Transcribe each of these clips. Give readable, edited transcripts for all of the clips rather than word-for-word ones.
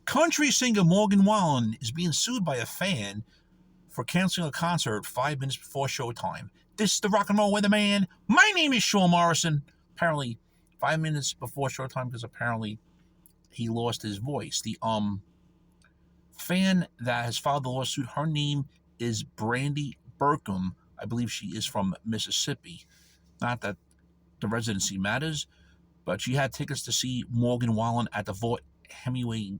Country singer Morgan Wallen is being sued by a fan for canceling a concert 5 minutes before showtime. This is the Rock and Roll Weatherman. My name is Sean Morrison. Apparently, 5 minutes before showtime because apparently he lost his voice. The fan that has filed the lawsuit, her name is BRANDI BURCHAM. I believe she is from Mississippi. Not that the residency matters, but she had tickets to see Morgan Wallen at the Vaught Hemingway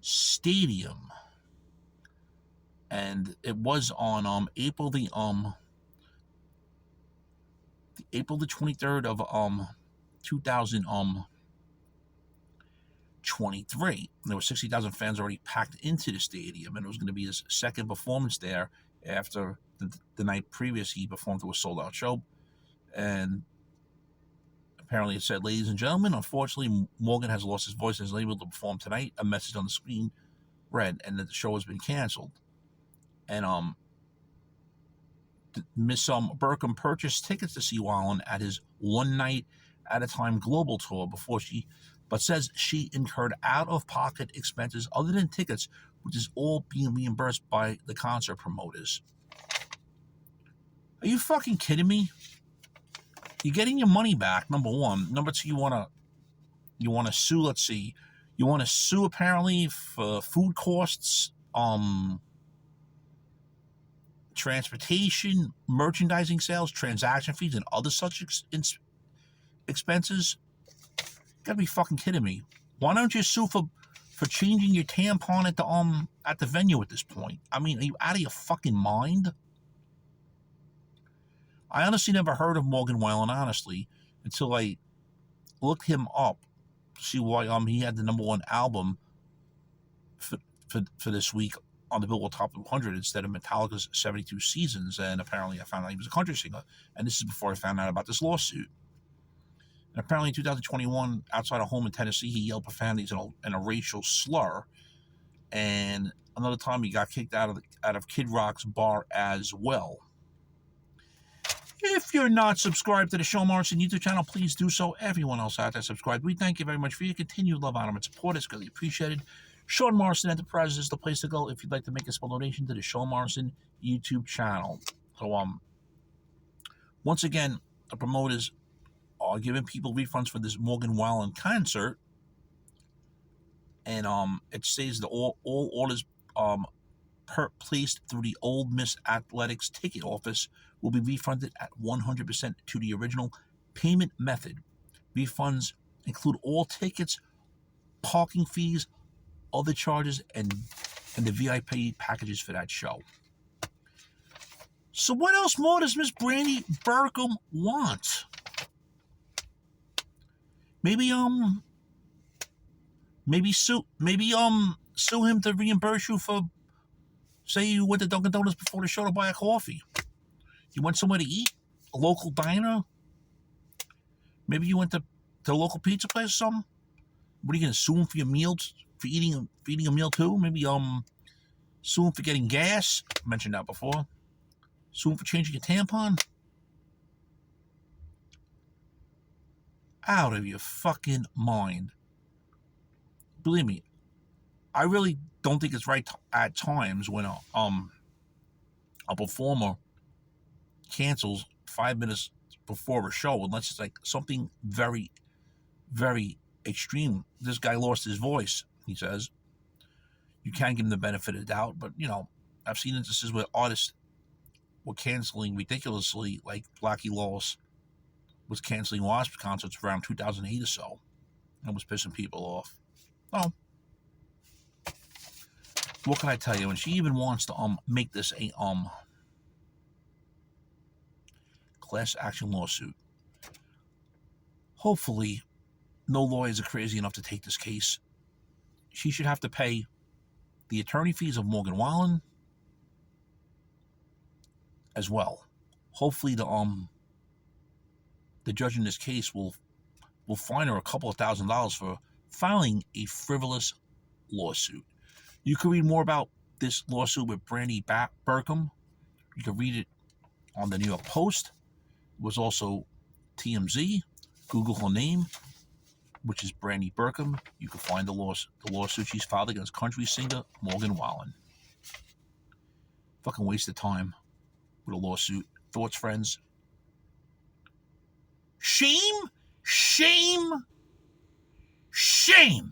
Stadium, and it was on April the 23rd of 2023. There were 60,000 fans already packed into the stadium, and it was going to be his second performance there after the night previous he performed to a sold-out show. And apparently it said, "Ladies and gentlemen, unfortunately, Morgan has lost his voice and is unable to perform tonight." A message on the screen read, and that the show has been canceled. And Miss Burkham purchased tickets to see Wallen at his one night at a time global tour but says she incurred out-of-pocket expenses other than tickets, which is all being reimbursed by the concert promoters. Are you fucking kidding me? You're getting your money back, number one. Number two, you wanna sue, let's see. You wanna sue apparently for food costs, transportation, merchandising sales, transaction fees, and other such expenses. You gotta be fucking kidding me. Why don't you sue for changing your tampon at the venue at this point? I mean, are you out of your fucking mind? I honestly never heard of Morgan Wallen, honestly, until I looked him up to see why he had the number one album for this week on the Billboard Top 100 instead of Metallica's 72 Seasons, and apparently I found out he was a country singer, and this is before I found out about this lawsuit. And apparently in 2021, outside a home in Tennessee, he yelled profanities and a racial slur, and another time he got kicked out of Kid Rock's bar as well. If you're not subscribed to the Sean Morrison YouTube channel, please do so. Everyone else out there subscribed. We thank you very much for your continued love, honor, and support. It's greatly appreciated. Sean Morrison Enterprises is the place to go if you'd like to make a small donation to the Sean Morrison YouTube channel. So, once again, the promoters are giving people refunds for this Morgan Wallen concert, and it says that all orders placed through the Old Miss Athletics ticket office will be refunded at 100% to the original payment method. Refunds include all tickets, parking fees, other charges, and the VIP packages for that show. So what else more does Miss BRANDI BURCHAM want? Maybe sue him to reimburse you for, say you went to Dunkin' Donuts before the show to buy a coffee. You went somewhere to eat, a local diner. Maybe you went to a local pizza place or something. What are you gonna sue him for your meals, for eating a meal too? Maybe sue him for getting gas. I mentioned that before. Sue him for changing your tampon. Out of your fucking mind. Believe me, I really don't think it's right at times when a performer cancels 5 minutes before a show, unless it's like something very, very extreme. This guy lost his voice, he says. You can give him the benefit of the doubt, but I've seen instances where artists were canceling ridiculously, like Blackie Lawless was canceling Wasp concerts around 2008 or so, and was pissing people off. Oh, what can I tell you? And she even wants to make this a class action lawsuit. Hopefully, no lawyers are crazy enough to take this case. She should have to pay the attorney fees of Morgan Wallen as well. Hopefully, the judge in this case will fine her a couple of $1,000s for filing a frivolous lawsuit. You can read more about this lawsuit with BRANDI BURCHAM. You can read it on the New York Post. It was also TMZ. Google her name. which is Brandy Burkham. You can find the lawsuit she's filed against country singer Morgan Wallen. Fucking waste of time with a lawsuit. Thoughts, friends? Shame, shame, shame.